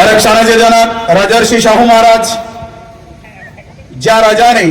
आरक्षणाचे जनक राजर्षी शाहू महाराज, ज्या राजाने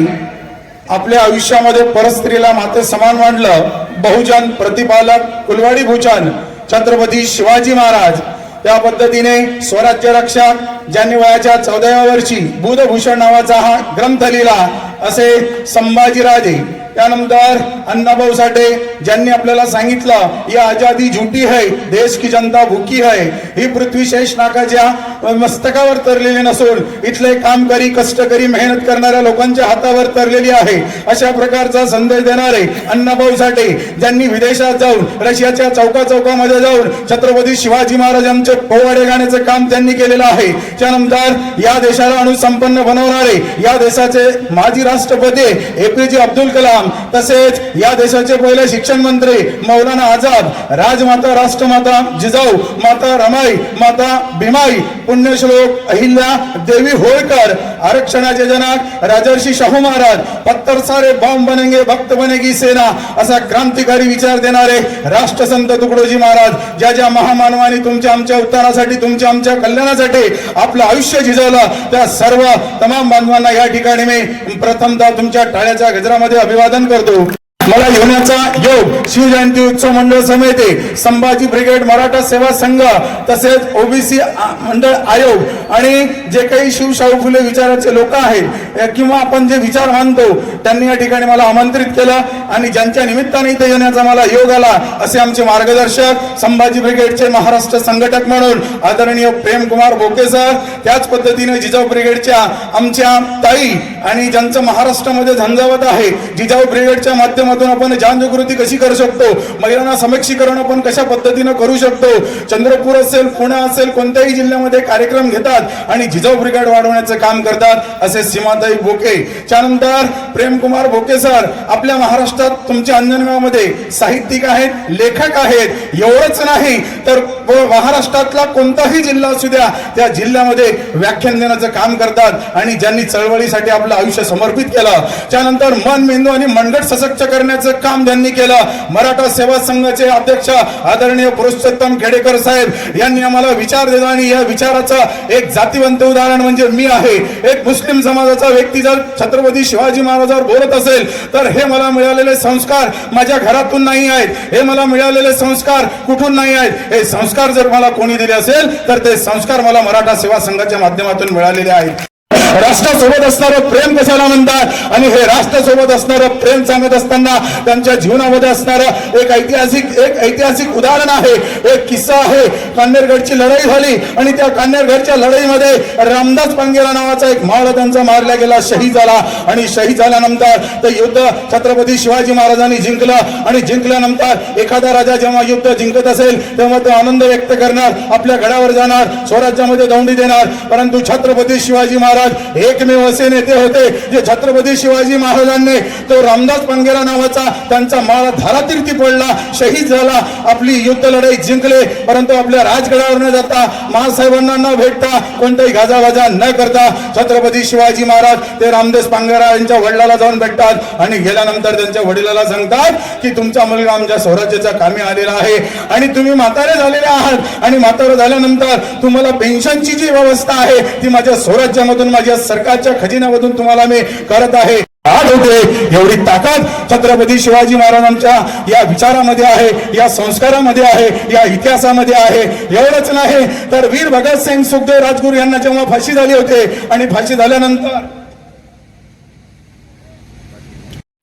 आपल्या आयुष्यामध्ये परस्त्रीला माते समान मानलं, बहुजन प्रतिपालक कुलवाडी भूषण छत्रपती शिवाजी महाराज, त्या पद्धतीने स्वराज्य रक्षक ज्यांनी वयाच्या 14व्या वर्षी बुधभूषण नावाचा हा ग्रंथ लिहिला असे संभाजीराजे, त्यानंतर अण्णाभाऊ साठे ज्यांनी आपल्याला सांगितलं ये आजादी झूठी है, देश की जनता भूकी है, ही पृथ्वी शेष नाकाच्या मस्तकावर तरलेली नसून इथले कामकरी कष्टकरी मेहनत करणाऱ्या लोकांच्या हातावर तरलेली आहे, अशा प्रकारचा संदेश देणारे अण्णाभाऊ साठे ज्यांनी विदेशात जाऊन रशियाच्या चौकामध्ये जाऊन छत्रपती शिवाजी महाराजांचे पोवाडे गाण्याचे काम त्यांनी केलेलं आहे. त्यानंतर या देशाला अणुसंपन्न बनवणारे या देशाचे माजी राष्ट्रपती APJ अब्दुल कलाम, तसेच या देशाचे पहिले शिक्षण मंत्री मौलाना आझाद, राजमाता राष्ट्रमाता जिजाऊ माता रमाई माता भीमाई, पुण्यश्लोक अहिल्या देवी होळकर, आरक्षणाचे जनक राजर्षी शाहू महाराज, पत्थर सारे बॉम्ब बनेंगे भक्त बनेगी सेना असा क्रांतिकारी विचार देणारे राष्ट्रसंत तुकडोजी महाराज, ज्या ज्या महामानवानी तुमच्या आमच्या उत्तरासाठी तुमच्या आमच्या कल्याणासाठी आपलं आयुष्य झिजवलं, त्या सर्व तमाम बांधवांना या ठिकाणी मी प्रथमतः तुमच्या टाळ्याच्या गजरामध्ये अभिवादन करतो. मला येण्याचा योग शिवजयंती उत्सव मंडळ समिती, संभाजी ब्रिगेड मराठा सेवा संघ, तसेच OBC मंडळ आयोग आणि जे काही शिवशाहू फुले विचाराचे लोक आहेत किंवा आपण जे विचार मानतो त्यांनी या ठिकाणी मला आमंत्रित केलं आणि ज्यांच्या निमित्ताने इथे येण्याचा मला योग आला असे आमचे मार्गदर्शक संभाजी ब्रिगेडचे महाराष्ट्र संघटक म्हणून आदरणीय प्रेमकुमार बोके सर, त्याच पद्धतीने जिजाऊ ब्रिगेडच्या आमच्या ताई आणि ज्यांचं महाराष्ट्रामध्ये झंझावत आहे, जिजाऊ ब्रिगेडच्या माध्यमातून आपण जनजागृती कशी करू शकतो, महिलांना सक्षमीकरण आपण कशा पद्धतीने करू शकतो, चंद्रपूर असेल पुणे असेल कोणत्याही जिल्ह्यामध्ये कार्यक्रम घेतात आणि जिजाऊ ब्रिगेड वाढवण्याचे काम करतात असे सीमाताई बोके. त्यानंतर प्रेमकुमार बोके सर आपल्या महाराष्ट्रात तुमच्या अंजनगावमध्ये साहित्यिक आहेत, लेखक आहेत, एवढंच नाही तर महाराष्ट्रातला कोणताही जिल्हा असू द्या त्या जिल्ह्यामध्ये व्याख्यान देण्याचं काम करतात आणि ज्यांनी चळवळीसाठी आपलं आयुष्य समर्पित केलं. त्यानंतर मन मेंदू आणि मनगट सशक्त करण्याचं काम त्यांनी केलं. मराठा सेवा संघाचे अध्यक्ष आदरणीय पुरुषोत्तम खेडेकर साहेब यांनी आम्हाला विचार दिला आणि या विचाराचं एक जातीवंत उदाहरण म्हणजे मी आहे. एक मुस्लिम समाजाचा व्यक्ती जर छत्रपती शिवाजी महाराजांवर बोलत असेल तर हे मला मिळालेले संस्कार माझ्या घरातून नाही आहेत, हे मला मिळालेले संस्कार कुठून नाही आहेत, हे संस्कार जर मला कोणी दिले असेल तर ते संस्कार मला मराठा सेवा संघाच्या माध्यमातून मिळालेले आहेत. राष्ट्रासोबत असणारं प्रेम कशाला म्हणतात आणि हे राष्ट्रासोबत असणारं प्रेम सांगत असताना त्यांच्या जीवनामध्ये असणारं एक ऐतिहासिक उदाहरण आहे, एक किस्सा आहे. कान्हेरगडची लढाई झाली आणि त्या कान्हेरगडच्या लढाईमध्ये रामदास पांगेला नावाचा एक मावळा त्यांचा मारला गेला, शहीद झाला आणि शहीद झाल्यानंतर ते युद्ध छत्रपती शिवाजी महाराजांनी जिंकलं आणि जिंकल्यानंतर एखादा राजा जेव्हा युद्ध जिंकत असेल तेव्हा तो आनंद व्यक्त करणार, आपल्या गडावर जाणार, स्वराज्यामध्ये दौंडी देणार. परंतु छत्रपती शिवाजी महाराज एकमेव असे नेते होते जे छत्रपती शिवाजी महाराजांनी तो रामदास पांगेला नावाचा त्यांचा माळा धारातीर्थी पडला, शहीद झाला, आपली युद्ध लढाई जिंकले. परंतु आपल्या राजगडावर न जाता महासाहेबांना न भेटता कोणताही गाजावाजा न करता छत्रपती शिवाजी महाराज ते रामदास पांगेला यांच्या वडिलाला जाऊन भेटतात आणि गेल्यानंतर त्यांच्या वडिलाला सांगतात की तुमचा मुलगा आमच्या स्वराज्याच्या कामी आलेला आहे आणि तुम्ही म्हातारे झालेले आहात आणि म्हातारे झाल्यानंतर तुम्हाला पेन्शनची जी व्यवस्था आहे ती माझ्या स्वराज्यामधून माझ्या सरकारच्या खजिन्यामधून तुम्हाला मी करत आहे. होते एवढी ताकद छत्रपती शिवाजी महाराजांच्या या विचारामध्ये आहे, या संस्कारामध्ये आहे, या इतिहासामध्ये आहे. एवढंच नाही तर वीर भगतसिंग सुखदेव राजगुरू यांना जेव्हा फाशी झाली होते आणि फाशी झाल्यानंतर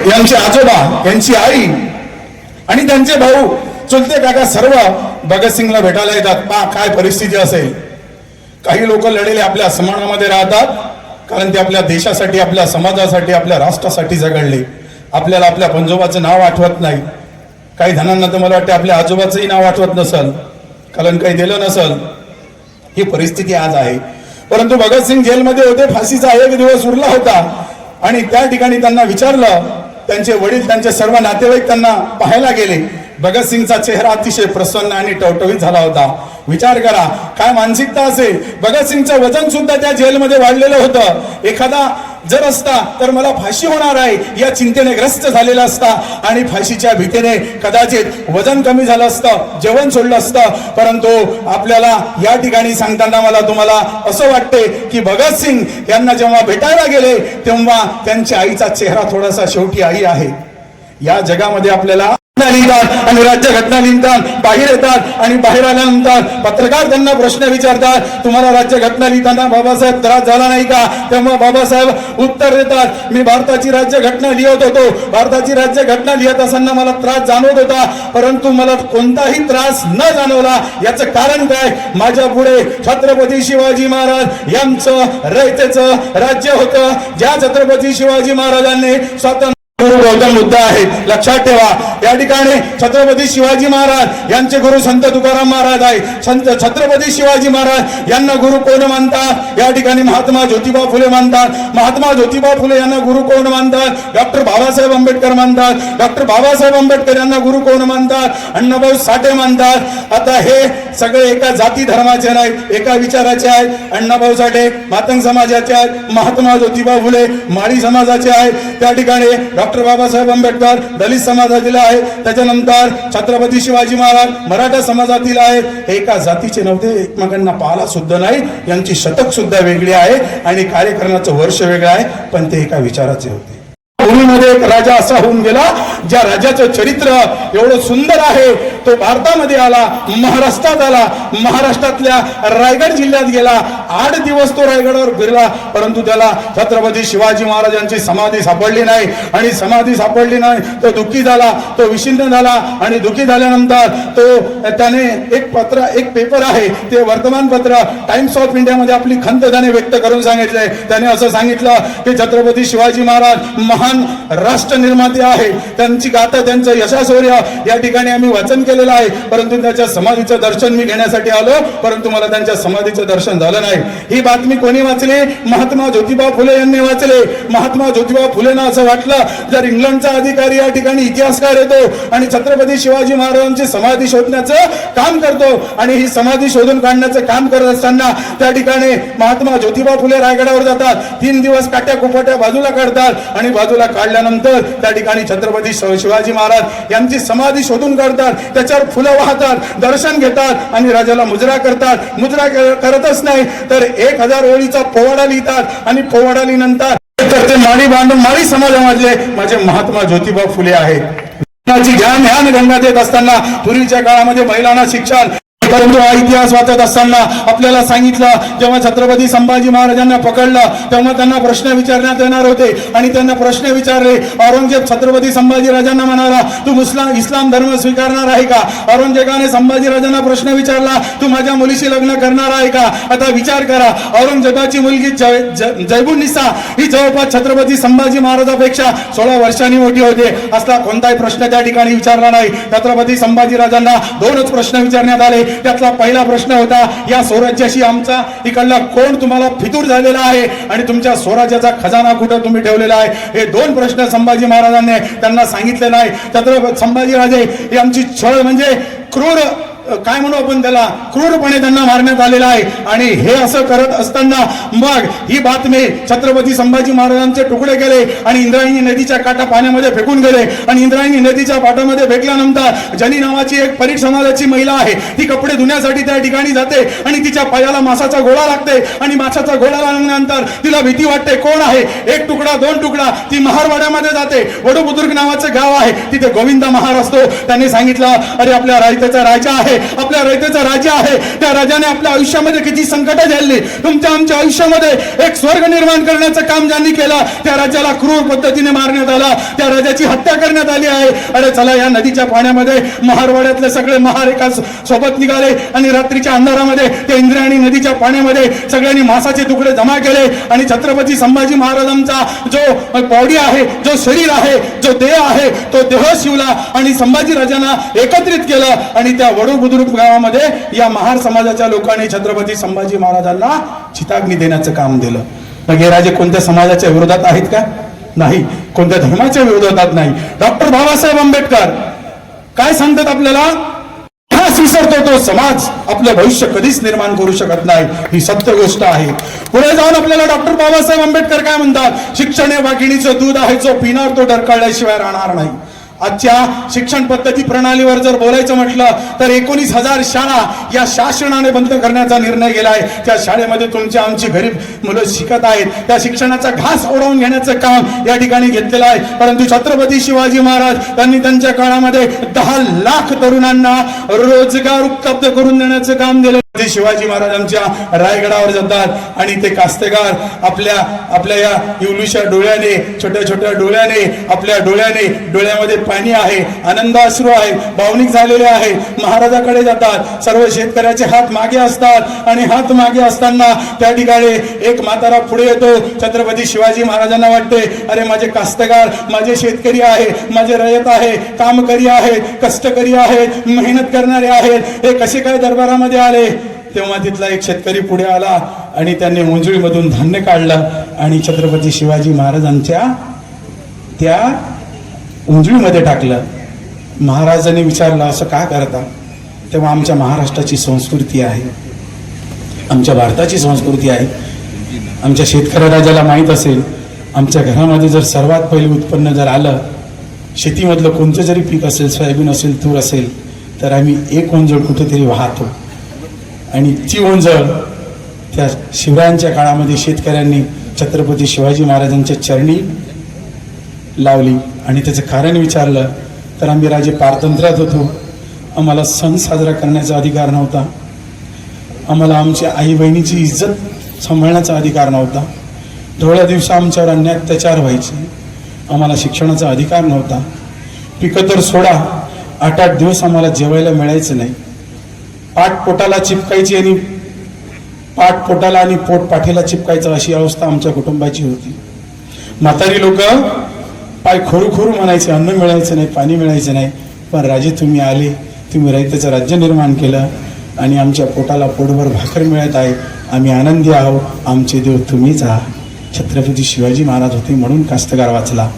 यांचे आजोबा, यांची आई आणि त्यांचे भाऊ, चुलते काका सर्व भगतसिंगला भेटायला येतात. काय परिस्थिती असेल. काही लोक लढलेले आपल्या समाजामध्ये राहतात कारण ते आपल्या देशासाठी, आपल्या समाजासाठी, आपल्या राष्ट्रासाठी झगडले. आपल्याला आपल्या पंजोबाचं नाव आठवत नाही. काही जणांना तर मला वाटतं आपल्या आजोबाचंही नाव आठवत नसल कारण काही दिलं नसल. ही परिस्थिती आज आहे. परंतु भगतसिंग जेलमध्ये होते, फाशीचा एक दिवस उरला होता आणि त्या ठिकाणी त्यांना विचारलं, त्यांचे वडील त्यांचे सर्व नातेवाईक त्यांना पाहायला गेले. भगतसिंगचा चेहरा अतिशय प्रसन्न आणि टवटवीत झाला होता. विचार करा, काय मानसिकता असेल. भगतसिंगचं वजन सुद्धा त्या जेलमध्ये वाढलेलं होतं. एखादा जर असता तर मला फाशी होणार आहे या चिंतेने ग्रस्त झालेला असता आणि फाशीच्या भीतीने कदाचित वजन कमी झालं असतं, जेवण सोडलं असतं. परंतु आपल्याला या ठिकाणी सांगताना मला तुम्हाला असं वाटते की भगतसिंग यांना जेव्हा भेटायला गेले तेव्हा त्यांच्या आईचा चेहरा थोडासा, शेवटी आई आहे. या जगामध्ये आपल्याला लिहितात आणि राज्यघटना लिहितात, बाहेर येतात आणि बाहेर आल्यानंतर पत्रकार त्यांना प्रश्न विचारतात, तुम्हाला राज्यघटना लिहिताना बाबासाहेब त्रास झाला नाही का? तेव्हा बाबासाहेब उत्तर देतात, मी भारताची राज्यघटना लिहित होतो, भारताची राज्यघटना लिहित असताना मला त्रास जाणवत होता, परंतु मला कोणताही त्रास न जाणवला. याचं कारण काय? माझ्या पुढे छत्रपती शिवाजी महाराज यांचं रयतेचं राज्य होतं. ज्या छत्रपती शिवाजी महाराजांनी स्वातंत्र्य गुरु गौतम बुद्ध आहेत. लक्षात ठेवा, या ठिकाणी छत्रपती शिवाजी महाराज यांचे गुरु संत तुकाराम महाराज आहे. संत छत्रपती शिवाजी महाराज यांना गुरु कोण मानतात? या ठिकाणी महात्मा ज्योतिबा फुले मानतात. महात्मा ज्योतिबा फुले यांना गुरु कोण मानतात? डॉक्टर बाबासाहेब आंबेडकर मानतात. डॉक्टर बाबासाहेब आंबेडकर यांना गुरु कोण मानतात? अण्णाभाऊ साठे मानतात. आता हे सगळे एका जाती धर्माचे नाहीत, एका विचाराचे आहेत. अण्णाभाऊ साठे मातंग समाजाचे आहेत, महात्मा ज्योतिबा फुले माळी समाजाचे आहेत. त्या ठिकाणी डॉक्टर बाबासाहेब आंबेडकर दलित समाजातील आहे. त्याच्यानंतर छत्रपती शिवाजी महाराज मराठा समाजातील आहेत. एका जातीचे नव्हते, एकमेकांना पाहला सुद्धा नाही. यांची शतक सुद्धा वेगळी आहे आणि कार्यक्रमाचं वर्ष वेगळं आहे, पण ते एका विचाराचे होते. पुण्यामध्ये एक राजा असा होऊन गेला ज्या राजाचं चरित्र एवढं सुंदर आहे, तो भारतामध्ये आला, महाराष्ट्रात आला, महाराष्ट्रातल्या रायगड जिल्ह्यात गेला. 8 दिवस तो रायगडावर फिरला, परंतु त्याला छत्रपती शिवाजी महाराजांची समाधी सापडली नाही. आणि समाधी सापडली नाही, तो दुःखी झाला, तो विषण्ण झाला. आणि दुःखी झाल्यानंतर त्याने एक पेपर आहे, ते वर्तमानपत्र टाइम्स ऑफ इंडियामध्ये आपली खंत त्याने व्यक्त करून सांगितले. त्याने असं सांगितलं की छत्रपती शिवाजी महाराज महान राष्ट्र निर्माते आहे, त्यांची गाथा, त्यांचं यशस्वर्य या ठिकाणी आम्ही वाचन केलेलं आहे. परंतु त्याच्या समाधीचं दर्शन मी घेण्यासाठी आलो, परंतु मला त्यांच्या समाधीचं दर्शन झालं नाही. ही बातमी कोणी वाचली? महात्मा ज्योतिबा फुले यांनी वाचले. महात्मा ज्योतिबा फुलेंना असं वाटलं, जर इंग्लंडचा अधिकारी या ठिकाणी इतिहासकार येतो आणि छत्रपती शिवाजी महाराजांची समाधी शोधण्याचं काम करतो आणि ही समाधी शोधून काढण्याचं काम करत असताना त्या ठिकाणी महात्मा ज्योतिबा फुले रायगडावर जातात. 3 दिवस काट्या कुपाट्या बाजूला काढतात आणि बाजूला काढल्यानंतर त्या ठिकाणी छत्रपती शिवाजी महाराज यांची समाधी शोधून काढतात. त्याच्यावर फुलं वाहतात, दर्शन घेतात आणि राजाला मुजरा करतात. मुजरा करतच नाही तर 1000 ओळीचा पोवाडा लिहितात आणि पोवाडा लिहिल्यानंतर तर ते माळी समाजामधले माझे महात्मा ज्योतिबा फुले आहेत. ज्ञान गंगा देत असताना पूर्वीच्या काळामध्ये महिलांना शिक्षण, परंतु हा इतिहास वाचत असताना आपल्याला सांगितलं, जेव्हा छत्रपती संभाजी महाराजांना पकडलं तेव्हा त्यांना प्रश्न विचारण्यात येणार होते आणि त्यांना प्रश्न विचारले. औरंगजेब छत्रपती संभाजी राजांना म्हणाला, तू इस्लाम धर्म स्वीकारणार आहे का? औरंगजेबाने संभाजी राजांना प्रश्न विचारला, तू माझ्या मुलीशी लग्न करणार आहे का? आता विचार करा, औरंगजेबाची मुलगी जैबुन्निसा ही जवळपास छत्रपती संभाजी महाराजांपेक्षा 16 वर्षांनी मोठी होते. असला कोणताही प्रश्न त्या ठिकाणी विचारला नाही. छत्रपती संभाजी राजांना 2च प्रश्न विचारण्यात आले. त्यातला पहिला प्रश्न होता, या स्वराज्याशी आमचा इकडला कोण तुम्हाला फितूर झालेला आहे आणि तुमच्या स्वराज्याचा खजाना कुठं तुम्ही ठेवलेला आहे? हे 2 प्रश्न संभाजी महाराजांनी त्यांना सांगितले नाही. छत्रपती संभाजीराजे ही आमची छळ म्हणजे क्रूर, काय म्हणू आपण त्याला, क्रूरपणे त्यांना मारण्यात आलेला आहे. आणि हे असं करत असताना मग ही बातमी छत्रपती संभाजी महाराजांचे तुकडे केले आणि इंद्रायणी नदीच्या काठा पाण्यामध्ये फेकून गेले. आणि इंद्रायणी नदीच्या पाटामध्ये फेकल्यानंतर जनी नावाची एक परीट समाजाची महिला आहे, ती कपडे धुण्यासाठी त्या ठिकाणी जाते आणि तिच्या पायाला मासाचा गोळा लागते आणि मासाचा गोळा लागल्यानंतर तिला भीती वाटते. कोण आहे? 1 तुकडा 2 तुकडा. ती महारवाड्यामध्ये जाते. वडुबुद्रुक नावाचं गाव आहे, तिथे गोविंद महार असतो. त्यांनी सांगितलं, अरे आपल्या रायतेचा राजा आहे, आपल्या रयतेचा राजा आहे, त्या राजाने आपल्या आयुष्यामध्ये किती संकट झेलली. तुमच्या आमच्या आयुष्यामध्ये एक स्वर्ग निर्माण करण्याचं काम ज्यांनी केलं त्या राजाला क्रूर पद्धतीने मारण्यात आला, त्या राजाची हत्या करण्यात आली आहे. अरे चला, या नदीच्या पाण्यामध्ये महारवाड्यातले सगळे महार एका सोबत निघाले आणि रात्रीच्या अंधारामध्ये त्या इंद्रायणी नदीच्या पाण्यामध्ये सगळ्यांनी मासाचे तुकडे जमा केले आणि छत्रपती संभाजी महाराजांचा जो बॉडी आहे, जो शरीर आहे, जो देह आहे, तो देह शिवला आणि संभाजी राजांना एकत्रित केलं आणि त्या वडुबुद्रुक गावामध्ये या महार समाजाच्या लोकांनी छत्रपती संभाजी महाराजांना चिताग्नी देण्याचं काम दिलं. मग हे राजे कोणत्या समाजाच्या विरोधात आहेत का? नाही. कोणत्या धर्माच्या विरोधात नाही. डॉक्टर बाबासाहेब आंबेडकर काय सांगतात आपल्याला? इतिहास विसरतो तो समाज आपलं भविष्य कधीच निर्माण करू शकत नाही, ही सत्य गोष्ट आहे. पुढे जाऊन आपल्याला डॉक्टर बाबासाहेब आंबेडकर काय म्हणतात, शिक्षण हे वाघिणीचं दूध आहे, जो पिणार तो ढरकळल्याशिवाय राहणार नाही. आजच्या शिक्षण पद्धती प्रणालीवर जर बोलायचं म्हटलं तर 19,000 शाळा या शासनाने बंद करण्याचा निर्णय केलाय. त्या शाळेमध्ये तुमची आमची गरीब मुलं शिकत आहेत. त्या शिक्षणाचा घास ओढवून घेण्याचं काम या ठिकाणी घेतलेलं आहे. परंतु छत्रपती शिवाजी महाराज यांनी त्यांच्या काळामध्ये 10 लाख तरुणांना रोजगार उपलब्ध करून देण्याचं काम दिलं. शिवाजी महाराजांच्या रायगडावर जातात आणि ते कास्तेगार आपल्या या इवलूच्या डोळ्याने, छोट्या छोट्या डोळ्याने, आपल्या डोळ्यामध्ये पाणी आहे, आनंद अश्रू आहे, भावनिक झालेले आहे, महाराजाकडे जातात. सर्व शेतकऱ्याचे हात मागे असतात आणि हात मागे असताना त्या ठिकाणी एक म्हातारा पुढे येतो. छत्रपती शिवाजी महाराजांना वाटते, अरे माझे कास्तेगार, माझे शेतकरी आहे, माझे रयत आहे, कामकरी आहेत, कष्टकरी आहेत, मेहनत करणारे आहेत, हे कसे काय दरबारामध्ये आले. तेव्हा तिथला एक शेतकरी पुढे आला आणि त्यांनी मुंजळीमधून धान्य काढलं आणि छत्रपती शिवाजी महाराजांच्या त्या उंजळीमध्ये टाकलं. महाराजांनी विचारलं, असं का करता? तेव्हा आमच्या महाराष्ट्राची संस्कृती आहे, आमच्या भारताची संस्कृती आहे. आमच्या शेतकरी राजाला माहीत असेल, आमच्या घरामध्ये जर सर्वात पहिले उत्पन्न जर आलं, शेतीमधलं कोणतं जरी पीक असेल, सोयाबीन असेल, तूर असेल, तर आम्ही एक ओंजळ कुठेतरी वाहतो आणि ती ओंजळ त्या शिवरायांच्या काळामध्ये शेतकऱ्यांनी छत्रपती शिवाजी महाराजांच्या चरणी लावली. आणि त्याचं कारण विचारलं तर आम्ही राजे पारतंत्र्यात होतो, आम्हाला सण साजरा करण्याचा अधिकार नव्हता, आम्हाला आमच्या आई बहिणीची इज्जत सांभाळण्याचा अधिकार नव्हता, ढोळ्या दिवसा आमच्यावर अन्याय अत्याचार व्हायचे, आम्हाला शिक्षणाचा अधिकार नव्हता, पिकं तर सोडा, 8-8 दिवस आम्हाला जेवायला मिळायचं नाही, पाठ पोटाला चिपकायची आणि पाठ पोटाला आणि पोट पाठीला चिपकायचं, अशी अवस्था आमच्या कुटुंबाची होती. म्हातारी लोक पाय खोरू खोरू म्हणायचे, अन्न मिळायचं नाही, पाणी मिळायचं नाही. पण राजे तुम्ही आले, तुम्ही रयतेचं राज्य निर्माण केलं आणि आमच्या पोटाला पोटभर भाकर मिळत आहे, आम्ही आनंदी आहोत, आमचे देव तुम्हीच आहात. छत्रपती शिवाजी महाराज होते म्हणून कास्तकार वाचला.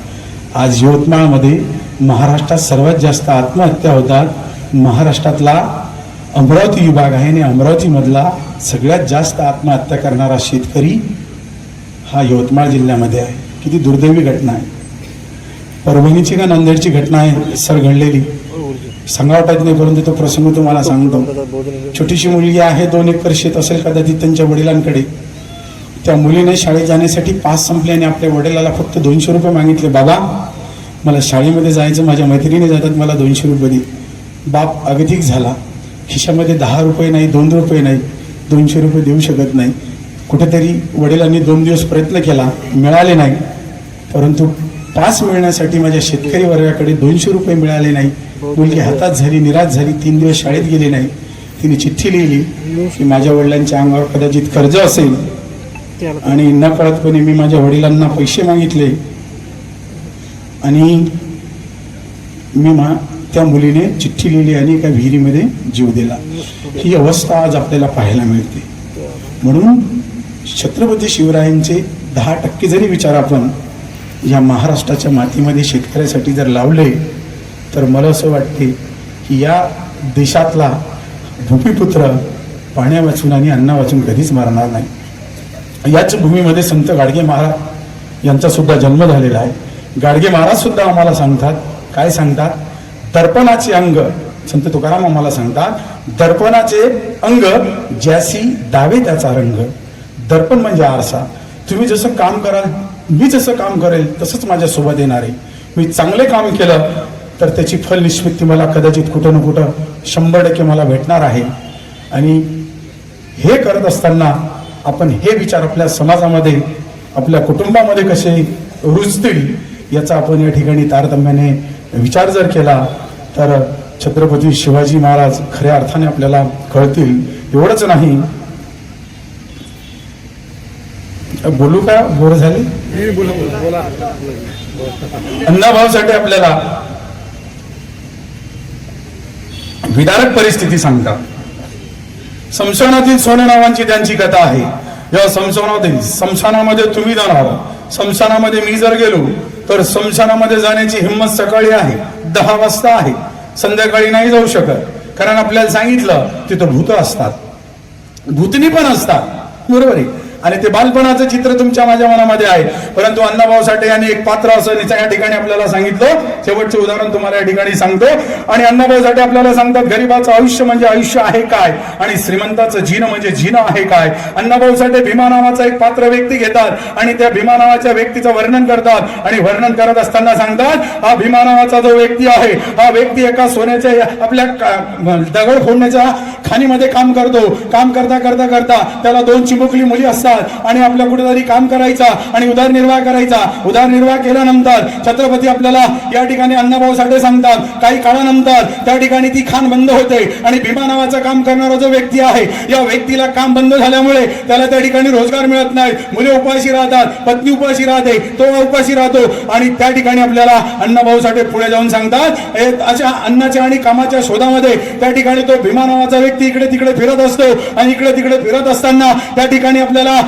आज यवतमाळमध्ये महाराष्ट्रात सर्वात जास्त आत्महत्या होतात. महाराष्ट्रातला अमरावती विभाग आहे आणि अमरावतीमधला सगळ्यात जास्त आत्महत्या करणारा शेतकरी हा यवतमाळ जिल्ह्यामध्ये आहे. किती दुर्दैवी घटना आहे. परभणीची का नांदेडची घटना आहे सर घडलेली, सांगा वाटत नाही, परंतु तो प्रसंग तुम्हाला सांगतो. छोटीशी मुलगी आहे, 2 एकर शेत असेल कदाचित त्यांच्या वडिलांकडे. त्या मुलीने शाळेत जाण्यासाठी पास संपले आणि आपल्या वडिलाला फक्त 200 रुपये मागितले. बाबा मला शाळेमध्ये जायचं, माझ्या मैत्रिणी जातात, मला 200 रुपये दे. बाप अगतिक झाला, खिशामध्ये 10 रुपये नाही, 2 रुपये नाही, 200 रुपये देऊ शकत नाही. कुठेतरी वडिलांनी 2 दिवस प्रयत्न केला, मिळाले नाही. परंतु पास मिळण्यासाठी माझ्या शेतकरी वर्गाकडे 200 रुपये मिळाले नाही. मुलगी हातात झाली, निराश झाली, 3 दिवस शाळेत गेली नाही. तिने चिठ्ठी लिहिली की माझ्या वडिलांच्या अंगावर कदाचित कर्ज असेल आणि न कळतपणे मी माझ्या वडिलांना पैसे मागितले आणि त्या मुलीने चिठ्ठी लिहिली आणि एका विहिरीमध्ये जीव दिला. ही अवस्था आज आपल्याला पाहायला मिळते. म्हणून छत्रपती शिवरायांचे 10% जरी विचार आपण या महाराष्ट्राच्या मातीमध्ये शेतकऱ्यासाठी जर लावले तर मला असं वाटते की या देशातला भूमिपुत्र पाण्या वाचून आणि अन्ना वाचून कधीच मरणार नाही. याच भूमीमध्ये संत गाडगे महाराज यांचा सुद्धा जन्म झालेला आहे. गाडगे महाराज सुद्धा आम्हाला सांगतात, काय सांगतात, दर्पणाचे अंग, संत तुकाराम आम्हाला सांगतात, दर्पणाचे अंग ज्यासी दावे त्याचा रंग. दर्पण म्हणजे आरसा. तुम्ही जसं काम कराल, मी जसं काम करेल तसंच माझ्यासोबत येणार आहे. मी चांगले काम केलं तर त्याची फल निष्पत्ती मला कदाचित कुठं ना कुठं 100% मला भेटणार आहे. आणि हे करत असताना आपण हे विचार आपल्या समाजामध्ये, आपल्या कुटुंबामध्ये कसे रुजतील याचा आपण या ठिकाणी तारतम्याने विचार जर केला तर छत्रपती शिवाजी महाराज खऱ्या अर्थाने आपल्याला कळतील. एवढंच नाही, बोलू का, बोर झाले, अन्नभावासाठी आपल्याला विदारक परिस्थिती सांगतात. समशानातील सोने नावांची त्यांची कथा आहे. या समशानामध्ये तुम्ही जाणार, समशानामध्ये मी जर गेलो तर समशानामध्ये जाण्याची हिंमत सकाळी आहे, 10 वाजता आहे, संध्याकाळी नाही जाऊ शकत. कारण आपल्याला सांगितलं तिथं भूत असतात, भूतनी पण असतात, बरोबर आहे. आणि ते बालपणाचं चित्र तुमच्या माझ्या मनामध्ये आहे. परंतु अण्णाभाऊ साठे यांनी एक पात्र असं या ठिकाणी आपल्याला सांगितलं. शेवटचे उदाहरण तुम्हाला या ठिकाणी सांगतो. आणि अण्णाभाऊ साठे आपल्याला सांगतात गरीबाचं आयुष्य म्हणजे आयुष्य आहे काय आणि श्रीमंताचं जीणं म्हणजे जीणं आहे काय. अण्णाभाऊ साठे भीमा नावाचा एक पात्र व्यक्ती घेतात आणि त्या भीमा नावाच्या व्यक्तीचं वर्णन करतात आणि वर्णन करत असताना सांगतात हा भीमा नावाचा जो व्यक्ती आहे हा व्यक्ती एका सोन्याच्या आपल्या दगड फोडण्याच्या खाणीमध्ये काम करतो. काम करता करता करता त्याला 2 चिमुकली मुली असतात आणि आपल्या कुठेतरी काम करायचा आणि उदरनिर्वाह करायचा. उदरनिर्वाह केल्यानंतर छत्रपती आपल्याला या ठिकाणी अण्णाभाऊ साठे सांगतात काही काळानंतर त्या ठिकाणी ती खाण बंद होते आणि भीमा नावाचं काम करणारा जो व्यक्ती आहे या व्यक्तीला काम बंद झाल्यामुळे त्याला त्या ठिकाणी रोजगार मिळत नाही. मुले उपाशी राहतात, पत्नी उपाशी राहते, तो उपाशी राहतो. आणि त्या ठिकाणी आपल्याला अण्णाभाऊ साठे पुढे जाऊन सांगतात अशा अन्नाच्या आणि कामाच्या शोधामध्ये त्या ठिकाणी तो भीमा नावाचा व्यक्ती इकडे तिकडे फिरत असतो आणि इकडे तिकडे फिरत असताना त्या ठिकाणी आपल्याला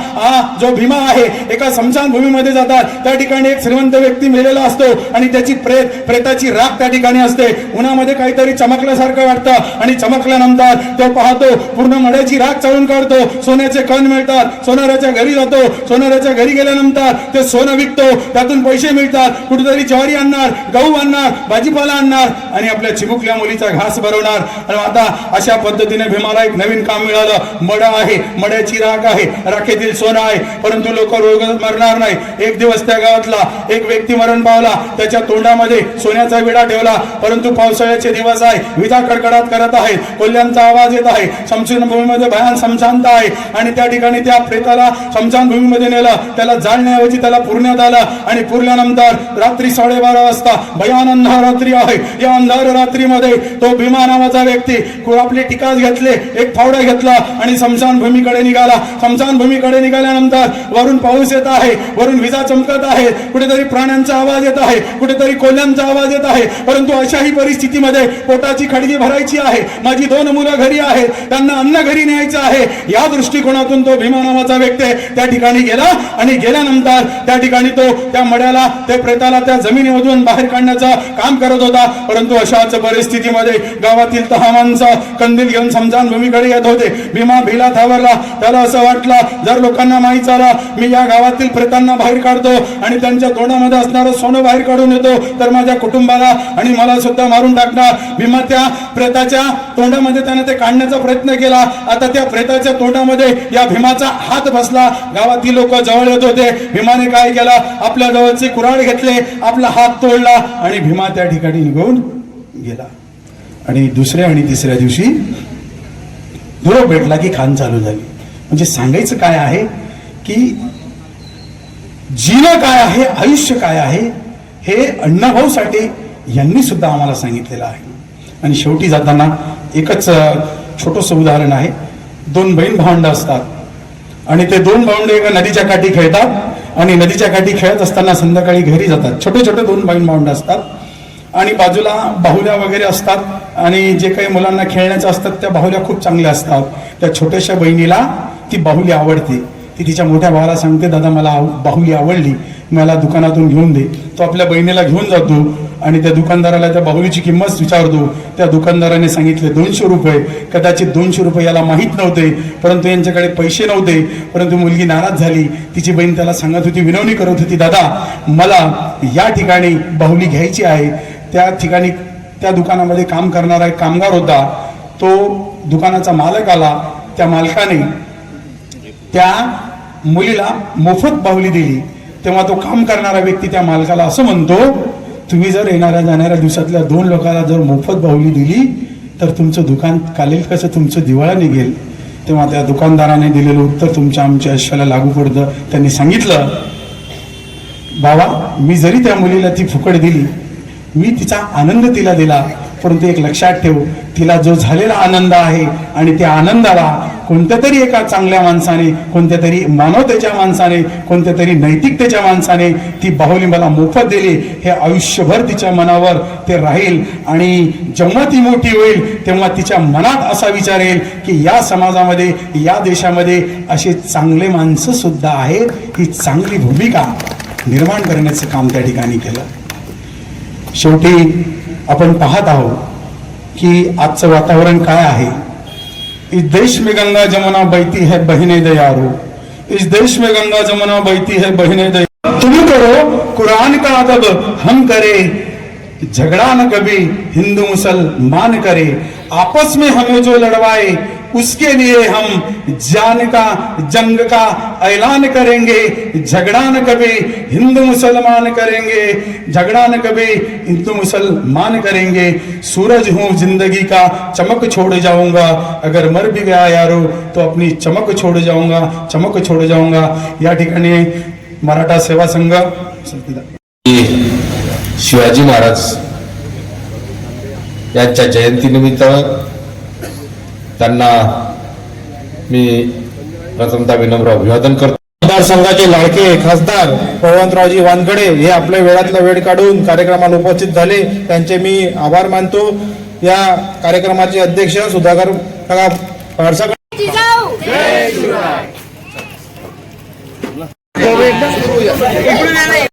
जो भीमा आहे एका स्मशान भूमीमध्ये जातात. त्या ठिकाणी एक श्रीमंत व्यक्ती मेलेला असतो आणि त्याची प्रेताची राख त्या ठिकाणी असते. उन्हामध्ये काहीतरी चमकल्यासारखं वाटतं आणि चमकल्यानंतर तो पाहतो पूर्ण मड्याची राख चाळून काढतो. सोन्याचे कण मिळतात, सोनाराच्या घरी जातो. सोनाराच्या घरी गेल्यानंतर ते सोनं विकतो, त्यातून पैसे मिळतात. कुठेतरी ज्वारी आणणार, गहू आणणार, भाजीपाला आणणार आणि आपल्या चिमुकल्या मुलीचा घास भरवणार. आणि आता अशा पद्धतीने भीमाला एक नवीन काम मिळालं. मडा आहे, मड्याची राख आहे, राखेतील सोनं आहे. परंतु लोक रोग मरणार नाही. एक दिवस त्या गावातला एक व्यक्ती मरण पावला. त्याच्या तोंडामध्ये सोन्याचा विडा ठेवला. परंतु पावसाळ्याचे दिवस आहे, विजा कडकडाट करत आहेत, कोल्ह्यांचा आवाज येत आहे, स्मशान भूमीमध्ये भयान समशांत आहे. आणि त्या ठिकाणी त्या प्रेताला स्मशान भूमीमध्ये नेलं. त्याला जाळण्याऐवजी त्याला पुरण्यात आलं आणि पुरल्यानंतर रात्री 12:30 वाजता भयान अंधार रात्री आहे. या अंधार रात्रीमध्ये तो भीमा नावाचा व्यक्ती आपले टिकास घेतले, एक फावडा घेतला आणि स्मशान भूमीकडे निघाला. स्मशान भूमीकडे निघाल्यानंतर वरून पाऊस येत आहे, वरून विजा चमकत आहे, कुठेतरी प्राण्यांचा आवाज येत आहे, कुठेतरी कोल्ह्यांचा आवाज येत आहे. परंतु अशाही परिस्थितीमध्ये पोटाची खडगी भरायची आहे, माझी 2 मुलं घरी आहेत, त्यांना अन्न घरी न्यायचं आहे. या दृष्टिकोनातून तो भीमा नावाचा व्यक्ती त्या ठिकाणी गेला आणि गेल्यानंतर त्या ठिकाणी तो त्या मड्याला, त्या प्रेताला त्या जमिनीमधून बाहेर काढण्याचं काम करत होता. परंतु अशाच परिस्थितीमध्ये गावातील 10 माणसं कंदील घेऊन स्मशान भूमीकडे येत होते. भीमा भिला थावरला. त्याला असं वाटलं जर लोकांना माहीत झालं मी या गावातील प्रेतांना बाहेर काढतो आणि त्यांच्या तोंडामध्ये असणारं सोनं बाहेर काढून येतो तर माझ्या कुटुंबाला आणि मला सुद्धा मारून टाकणार. भीमा त्या प्रेताच्या तोंडामध्ये त्याने ते काढण्याचा प्रयत्न केला. आता त्या प्रेताच्या तोंडामध्ये या भीमाचा हात बसला. गावातील लोक जवळ येत होते. भीमाने काय केलं, आपल्या जवळचे कुऱ्हाड घेतले, आपला हात तोडला आणि भीमा त्या ठिकाणी निघून गेला. आणि दुसऱ्या आणि तिसऱ्या दिवशी धुरो भेटला की खान चालू झाली. म्हणजे सांगायचं काय आहे की जीवन काय आहे, आयुष्य काय आहे हे अण्णाभाऊ साठे यांनी सुद्धा आम्हाला सांगितलेलं आहे. आणि शेवटी जाताना एकच छोटंसं उदाहरण आहे. 2 बहीण भावंड असतात आणि ते 2 भावंड एका नदीच्या काठी खेळतात आणि नदीच्या काठी खेळत असताना संध्याकाळी घरी जातात. छोटे छोटे 2 बहीण भावंड असतात आणि बाजूला बाहुल्या वगैरे असतात आणि जे काही मुलांना खेळण्याचं असतात त्या बाहुल्या खूप चांगल्या असतात. त्या छोट्याशा बहिणीला ती बाहुली आवडते. ती तिच्या मोठ्या भावाला सांगते दादा मला बाहुली आवडली, मला दुकानातून घेऊन दे. तो आपल्या बहिणीला घेऊन जातो आणि त्या दुकानदाराला त्या बाहुलीची किंमत विचारतो. त्या दुकानदाराने सांगितले 200 रुपये. कदाचित 200 रुपये याला माहीत नव्हते, परंतु यांच्याकडे पैसे नव्हते. परंतु मुलगी नाराज झाली. तिची बहीण त्याला सांगत होती, विनवणी करत होती, दादा मला या ठिकाणी बाहुली घ्यायची आहे. त्या ठिकाणी त्या दुकानामध्ये काम करणारा एक कामगार होता. तो दुकानाचा मालक आला. त्या मालकाने त्या मुलीला मोफत बाहुली दिली. तेव्हा तो काम करणारा व्यक्ती त्या मालकाला असं म्हणतो, तुम्ही जर येणाऱ्या जाणाऱ्या दिवसातल्या 2 लोकांना जर मोफत बाहुली दिली तर तुमचं दुकान कालेल कसं, तुमचं दिवाळा निघेल. तेव्हा त्या दुकानदाराने दिलेलं उत्तर तुमच्या आमच्या आयुष्याला लागू पडतं. त्यांनी सांगितलं, बाबा मी जरी त्या मुलीला ती फुकट दिली, मी तिचा आनंद तिला दिला, परंतु एक लक्षात ठेव, तिला जो झालेला आनंद आहे आणि त्या आनंदाला कोणत्या तरी एका चांगल्या माणसाने, कोणत्या तरी मानवतेच्या माणसाने, कोणत्या तरी नैतिकतेच्या माणसाने ती बाहुली मला मोफत दिली, हे आयुष्यभर तिच्या मनावर ते राहील. आणि जेव्हा ती मोठी होईल तेव्हा तिच्या मनात असा विचार येईल की या समाजामध्ये, या देशामध्ये असे चांगले माणसं सुद्धा आहेत. ही चांगली भूमिका निर्माण करण्याचं काम त्या ठिकाणी केलं. शेवटी आपण पाहत आहोत की आजचं वातावरण काय आहे। इस देश में गंगा जमुना बहती है बहने दयारो, इस देश में गंगा जमुना बहती है बहने दयारो। तुम करो कुरान का अदब हम करे, झगड़ा न कभी हिंदू मुसलमान करे। आपस में हमें जो लड़वाए उसके लिए हम जान का जंग का ऐलान करेंगे। झगड़ा न कभी हिंदू मुसलमान करेंगे, झगड़ा न कभी हिंदू मुसलमान करेंगे। सूरज हूँ जिंदगी का चमक छोड़ जाऊंगा, अगर मर भी गया यारो तो अपनी चमक छोड़ जाऊंगा, चमक छोड़ जाऊंगा। या ठिकाणी मराठा सेवा संघ शिवाजी महाराज यांच्या जयंतीनिमित्त त्यांना मी प्रथमतः विनम्र अभिवादन करतो। मतदारसंघाचे लाडके खासदार बळवंतरावजी वानखडे हे आपल्या वेळातला वेळ काढून कार्यक्रमाला उपस्थित झाले, त्यांचे मी आभार मानतो। या कार्यक्रमाचे अध्यक्ष सुधाकर पवारसाहेब जय